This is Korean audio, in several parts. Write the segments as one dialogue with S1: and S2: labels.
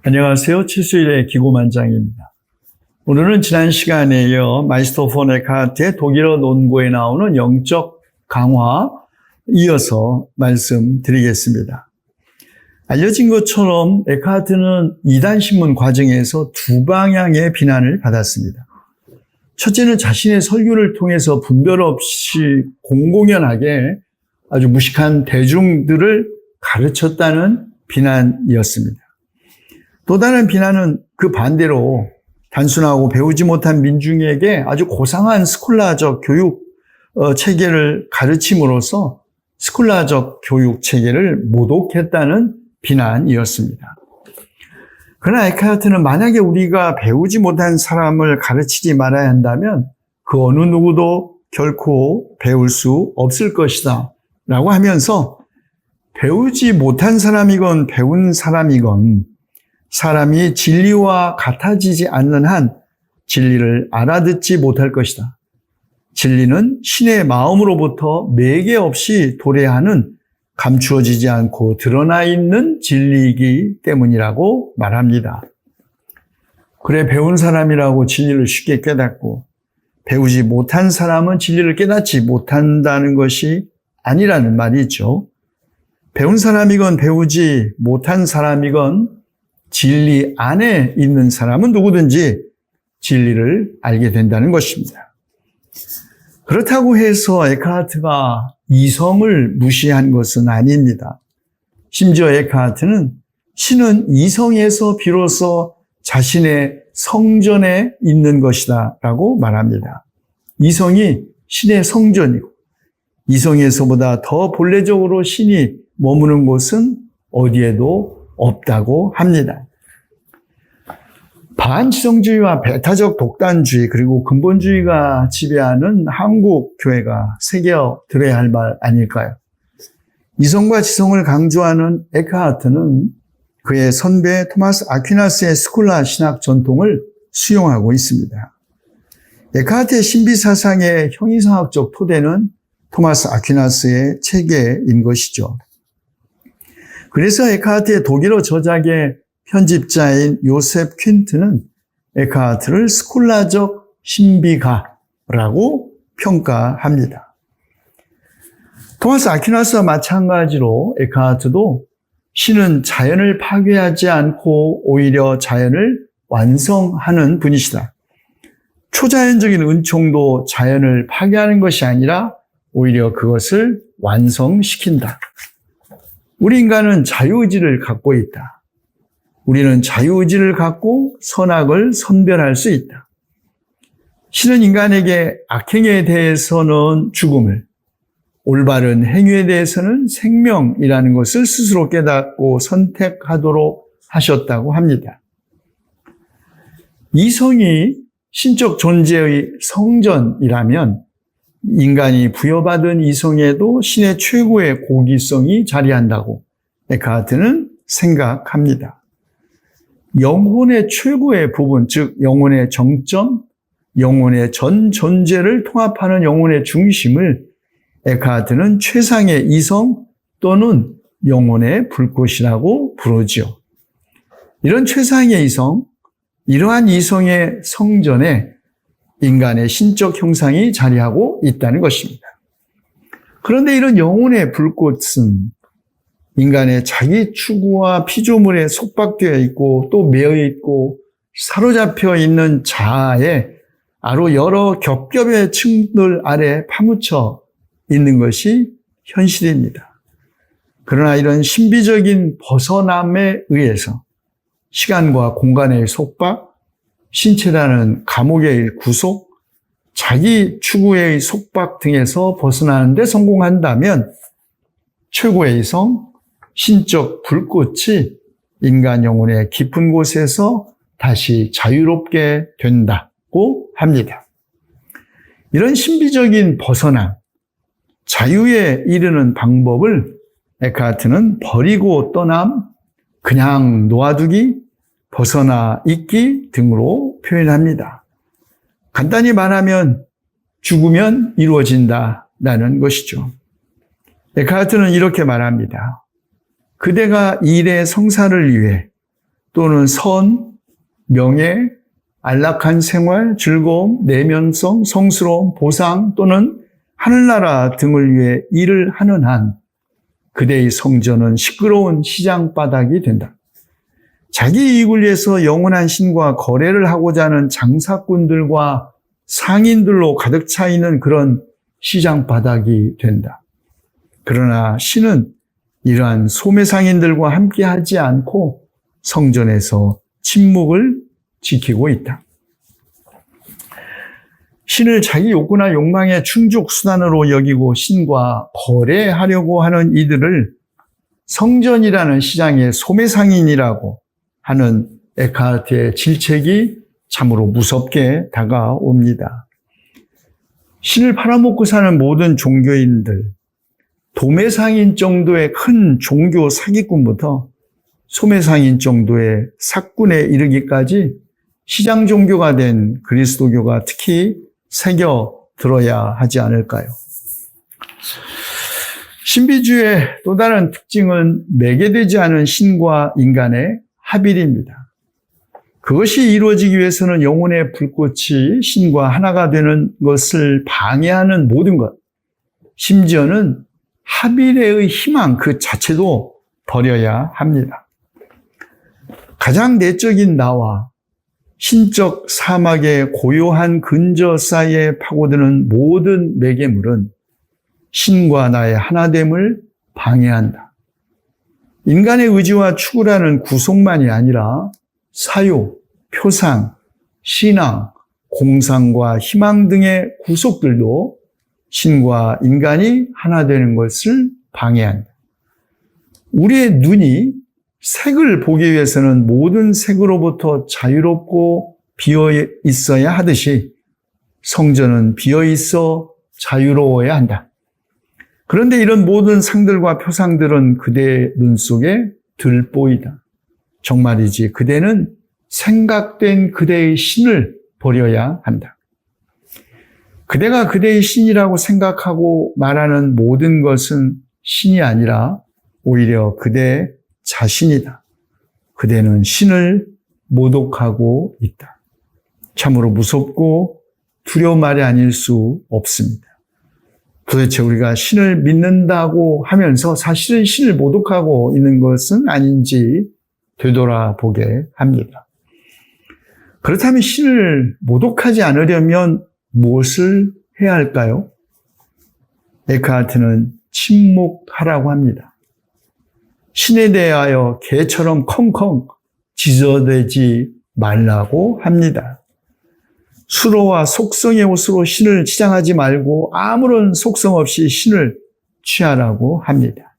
S1: 안녕하세요. 칠수일의 기고만장입니다. 오늘은 지난 시간에 이어 마이스터 폰 에크하트의 독일어 논고에 나오는 영적 강화 이어서 말씀드리겠습니다. 알려진 것처럼 에크하트는 이단신문 과정에서 두 방향의 비난을 받았습니다. 첫째는 자신의 설교를 통해서 분별 없이 공공연하게 아주 무식한 대중들을 가르쳤다는 비난이었습니다. 또 다른 비난은 그 반대로 단순하고 배우지 못한 민중에게 아주 고상한 스콜라적 교육 체계를 가르침으로써 스콜라적 교육 체계를 모독했다는 비난이었습니다. 그러나 에크하트는 만약에 우리가 배우지 못한 사람을 가르치지 말아야 한다면 그 어느 누구도 결코 배울 수 없을 것이다 라고 하면서 배우지 못한 사람이건 배운 사람이건 사람이 진리와 같아지지 않는 한 진리를 알아듣지 못할 것이다. 진리는 신의 마음으로부터 매개 없이 도래하는 감추어지지 않고 드러나 있는 진리이기 때문이라고 말합니다. 그래, 배운 사람이라고 진리를 쉽게 깨닫고 배우지 못한 사람은 진리를 깨닫지 못한다는 것이 아니라는 말이 있죠. 배운 사람이건 배우지 못한 사람이건 진리 안에 있는 사람은 누구든지 진리를 알게 된다는 것입니다. 그렇다고 해서 에크하트가 이성을 무시한 것은 아닙니다. 심지어 에크하트는 신은 이성에서 비로소 자신의 성전에 있는 것이다 라고 말합니다. 이성이 신의 성전이고 이성에서보다 더 본래적으로 신이 머무는 곳은 어디에도 없다고 합니다. 반지성주의와 배타적 독단주의 그리고 근본주의가 지배하는 한국 교회가 새겨들어야 할 말 아닐까요? 이성과 지성을 강조하는 에크하트는 그의 선배 토마스 아퀴나스의 스콜라 신학 전통을 수용하고 있습니다. 에크하트의 신비사상의 형이상학적 토대는 토마스 아퀴나스의 체계인 것이죠. 그래서 에크하트의 독일어 저작의 편집자인 요셉 퀸트는 에크하트를 스콜라적 신비가라고 평가합니다. 토마스 아퀴나스와 마찬가지로 에크하트도 신은 자연을 파괴하지 않고 오히려 자연을 완성하는 분이시다. 초자연적인 은총도 자연을 파괴하는 것이 아니라 오히려 그것을 완성시킨다. 우리 인간은 자유의지를 갖고 있다. 우리는 자유의지를 갖고 선악을 선별할 수 있다. 신은 인간에게 악행에 대해서는 죽음을, 올바른 행위에 대해서는 생명이라는 것을 스스로 깨닫고 선택하도록 하셨다고 합니다. 이성이 신적 존재의 성전이라면 인간이 부여받은 이성에도 신의 최고의 고기성이 자리한다고 에크하트는 생각합니다. 영혼의 최고의 부분, 즉 영혼의 정점, 영혼의 전 존재를 통합하는 영혼의 중심을 에크하트는 최상의 이성 또는 영혼의 불꽃이라고 부르죠. 이런 최상의 이성, 이러한 이성의 성전에 인간의 신적 형상이 자리하고 있다는 것입니다. 그런데 이런 영혼의 불꽃은 인간의 자기 추구와 피조물에 속박되어 있고 또 매여 있고 사로잡혀 있는 자아에 아로 여러 겹겹의 층들 아래 파묻혀 있는 것이 현실입니다. 그러나 이런 신비적인 벗어남에 의해서 시간과 공간의 속박, 신체라는 감옥의 구속, 자기 추구의 속박 등에서 벗어나는 데 성공한다면 최고의 이성, 신적 불꽃이 인간 영혼의 깊은 곳에서 다시 자유롭게 된다고 합니다. 이런 신비적인 벗어남, 자유에 이르는 방법을 에크하트는 버리고 떠남, 그냥 놓아두기, 벗어나 있기 등으로 표현합니다. 간단히 말하면 죽으면 이루어진다라는 것이죠. 에크하트는 이렇게 말합니다. 그대가 일의 성사를 위해 또는 선, 명예, 안락한 생활, 즐거움, 내면성, 성스러움, 보상 또는 하늘나라 등을 위해 일을 하는 한 그대의 성전은 시끄러운 시장 바닥이 된다. 자기 이익을 위해서 영원한 신과 거래를 하고자 하는 장사꾼들과 상인들로 가득 차 있는 그런 시장 바닥이 된다. 그러나 신은 이러한 소매상인들과 함께 하지 않고 성전에서 침묵을 지키고 있다. 신을 자기 욕구나 욕망의 충족 수단으로 여기고 신과 거래하려고 하는 이들을 성전이라는 시장의 소매상인이라고 하는 에카르트의 질책이 참으로 무섭게 다가옵니다. 신을 팔아먹고 사는 모든 종교인들, 도매상인 정도의 큰 종교 사기꾼부터 소매상인 정도의 사꾼에 이르기까지 시장 종교가 된 그리스도교가 특히 새겨 들어야 하지 않을까요? 신비주의의 또 다른 특징은 매개되지 않은 신과 인간의 합일입니다. 그것이 이루어지기 위해서는 영혼의 불꽃이 신과 하나가 되는 것을 방해하는 모든 것, 심지어는 합일의 희망 그 자체도 버려야 합니다. 가장 내적인 나와 신적 사막의 고요한 근저 사이에 파고드는 모든 매개물은 신과 나의 하나됨을 방해한다. 인간의 의지와 추구라는 구속만이 아니라 사유, 표상, 신앙, 공상과 희망 등의 구속들도 신과 인간이 하나 되는 것을 방해한다. 우리의 눈이 색을 보기 위해서는 모든 색으로부터 자유롭고 비어 있어야 하듯이 성전은 비어 있어 자유로워야 한다. 그런데 이런 모든 상들과 표상들은 그대의 눈 속에 들보이다. 정말이지 그대는 생각된 그대의 신을 버려야 한다. 그대가 그대의 신이라고 생각하고 말하는 모든 것은 신이 아니라 오히려 그대 자신이다. 그대는 신을 모독하고 있다. 참으로 무섭고 두려운 말이 아닐 수 없습니다. 도대체 우리가 신을 믿는다고 하면서 사실은 신을 모독하고 있는 것은 아닌지 되돌아보게 합니다. 그렇다면 신을 모독하지 않으려면 무엇을 해야 할까요? 에카르트는 침묵하라고 합니다. 신에 대하여 개처럼 컹컹 짖어대지 말라고 합니다. 수로와 속성의 옷으로 신을 치장하지 말고 아무런 속성 없이 신을 취하라고 합니다.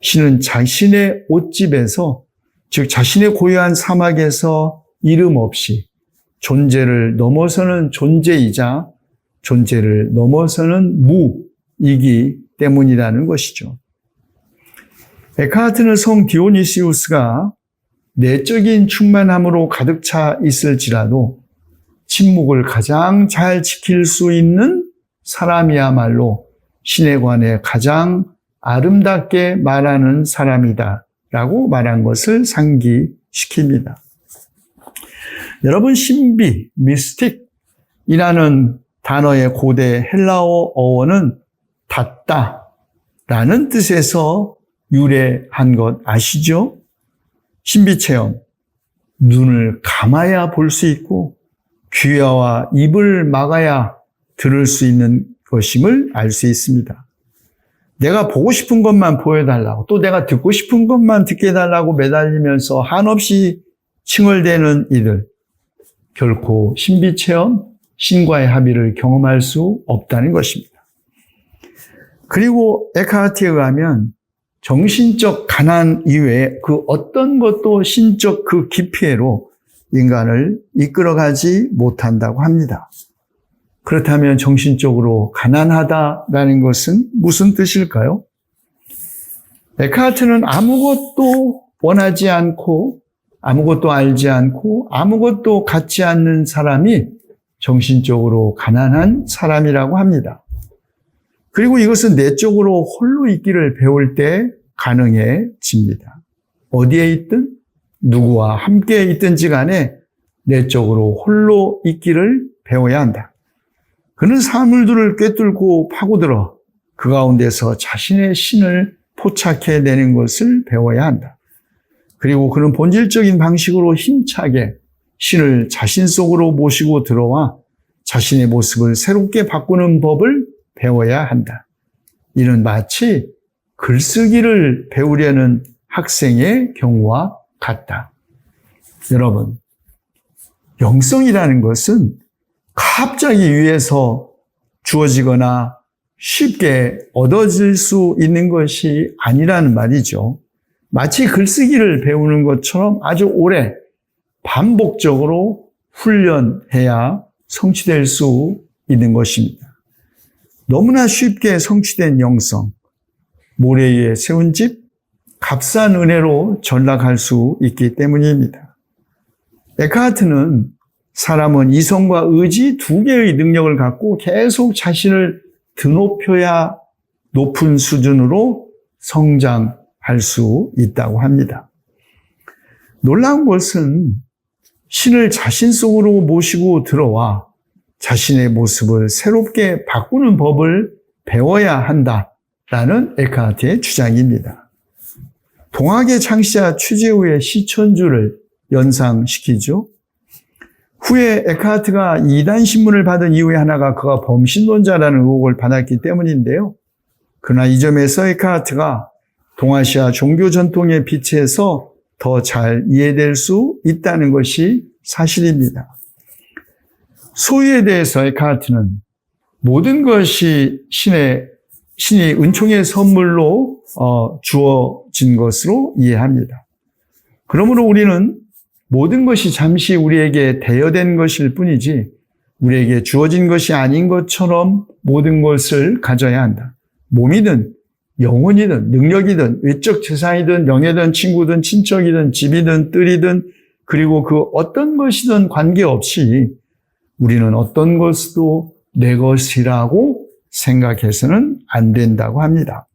S1: 신은 자신의 옷집에서, 즉 자신의 고유한 사막에서 이름 없이 존재를 넘어서는 존재이자 존재를 넘어서는 무이기 때문이라는 것이죠. 에카르트는 성 디오니시우스가 내적인 충만함으로 가득 차 있을지라도 침묵을 가장 잘 지킬 수 있는 사람이야말로 신에 관해 가장 아름답게 말하는 사람이다 라고 말한 것을 상기시킵니다. 여러분, 신비, 미스틱이라는 단어의 고대 헬라어 어원은 닫다 라는 뜻에서 유래한 것 아시죠? 신비체험, 눈을 감아야 볼 수 있고 귀와 입을 막아야 들을 수 있는 것임을 알 수 있습니다. 내가 보고 싶은 것만 보여달라고, 또 내가 듣고 싶은 것만 듣게 해달라고 매달리면서 한없이 칭얼대는 이들, 결코 신비체험, 신과의 합의를 경험할 수 없다는 것입니다. 그리고 에카르트에 의하면 정신적 가난 이외에 그 어떤 것도 신적 그 깊이로 인간을 이끌어가지 못한다고 합니다. 그렇다면 정신적으로 가난하다라는 것은 무슨 뜻일까요? 에카르트는 아무것도 원하지 않고 아무것도 알지 않고 아무것도 갖지 않는 사람이 정신적으로 가난한 사람이라고 합니다. 그리고 이것은 내적으로 홀로 있기를 배울 때 가능해집니다. 어디에 있든 누구와 함께 있든지 간에 내적으로 홀로 있기를 배워야 한다. 그는 사물들을 꿰뚫고 파고들어 그 가운데서 자신의 신을 포착해내는 것을 배워야 한다. 그리고 그는 본질적인 방식으로 힘차게 신을 자신 속으로 모시고 들어와 자신의 모습을 새롭게 바꾸는 법을 배워야 한다. 이는 마치 글쓰기를 배우려는 학생의 경우와 같다. 여러분, 영성이라는 것은 갑자기 위에서 주어지거나 쉽게 얻어질 수 있는 것이 아니라는 말이죠. 마치 글쓰기를 배우는 것처럼 아주 오래 반복적으로 훈련해야 성취될 수 있는 것입니다. 너무나 쉽게 성취된 영성, 모래 위에 세운 집, 값싼 은혜로 전락할 수 있기 때문입니다. 에크하트는 사람은 이성과 의지 두 개의 능력을 갖고 계속 자신을 드높여야 높은 수준으로 성장할 수 있다고 합니다. 놀라운 것은 신을 자신 속으로 모시고 들어와 자신의 모습을 새롭게 바꾸는 법을 배워야 한다라는 에크하트의 주장입니다. 동학의 창시자 최재우의 시천주를 연상시키죠. 후에 에크하트가 이단 신문을 받은 이유의 하나가 그가 범신론자라는 의혹을 받았기 때문인데요. 그러나 이 점에서 에크하트가 동아시아 종교 전통의 빛에서 더 잘 이해될 수 있다는 것이 사실입니다. 소유에 대해서 에크하트는 모든 것이 신이 은총의 선물로 주어진 것으로 이해합니다. 그러므로 우리는 모든 것이 잠시 우리에게 대여된 것일 뿐이지 우리에게 주어진 것이 아닌 것처럼 모든 것을 가져야 한다. 몸이든 영혼이든 능력이든 외적 재산이든 명예든 친구든 친척이든 집이든 뜰이든 그리고 그 어떤 것이든 관계없이 우리는 어떤 것도 내 것이라고 생각해서는 안 된다고 합니다.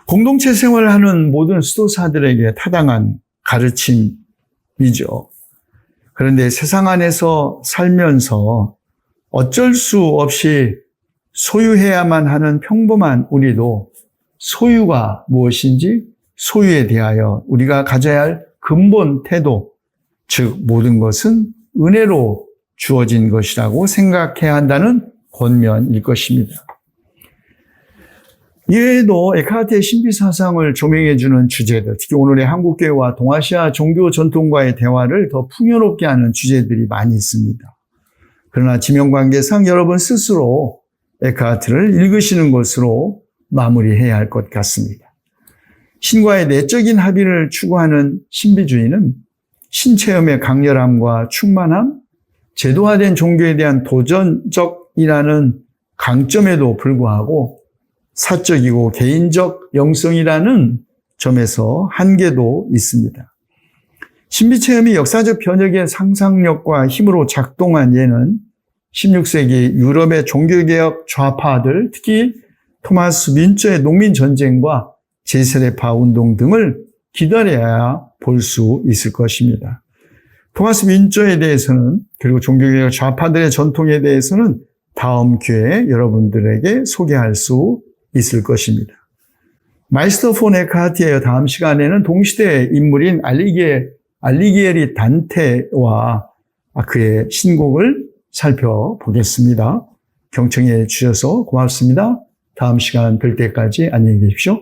S1: 공동체 생활을 하는 모든 수도사들에게 타당한 가르침이죠. 그런데 세상 안에서 살면서 어쩔 수 없이 소유해야만 하는 평범한 우리도 소유가 무엇인지 소유에 대하여 우리가 가져야 할 근본 태도, 즉 모든 것은 은혜로 주어진 것이라고 생각해야 한다는 권면일 것입니다. 이외에도 에크하트의 신비사상을 조명해주는 주제들, 특히 오늘의 한국교회와 동아시아 종교 전통과의 대화를 더 풍요롭게 하는 주제들이 많이 있습니다. 그러나 지명관계상 여러분 스스로 에크하트를 읽으시는 것으로 마무리해야 할 것 같습니다. 신과의 내적인 합의를 추구하는 신비주의는 신체험의 강렬함과 충만함, 제도화된 종교에 대한 도전적이라는 강점에도 불구하고 사적이고 개인적 영성이라는 점에서 한계도 있습니다. 신비체험이 역사적 변혁의 상상력과 힘으로 작동한 예는 16세기 유럽의 종교개혁 좌파들, 특히 토마스 민처의 농민전쟁과 제세례파 운동 등을 기다려야 볼 수 있을 것입니다. 토마스 민처에 대해서는 그리고 종교개혁 좌파들의 전통에 대해서는 다음 기회에 여러분들에게 소개할 수 있을 것입니다. 마이스터 폰 에크하트의 다음 시간에는 동시대 인물인 알리기에리 단테와 그의 신곡을 살펴보겠습니다. 경청해 주셔서 고맙습니다. 다음 시간 뵐 때까지 안녕히 계십시오.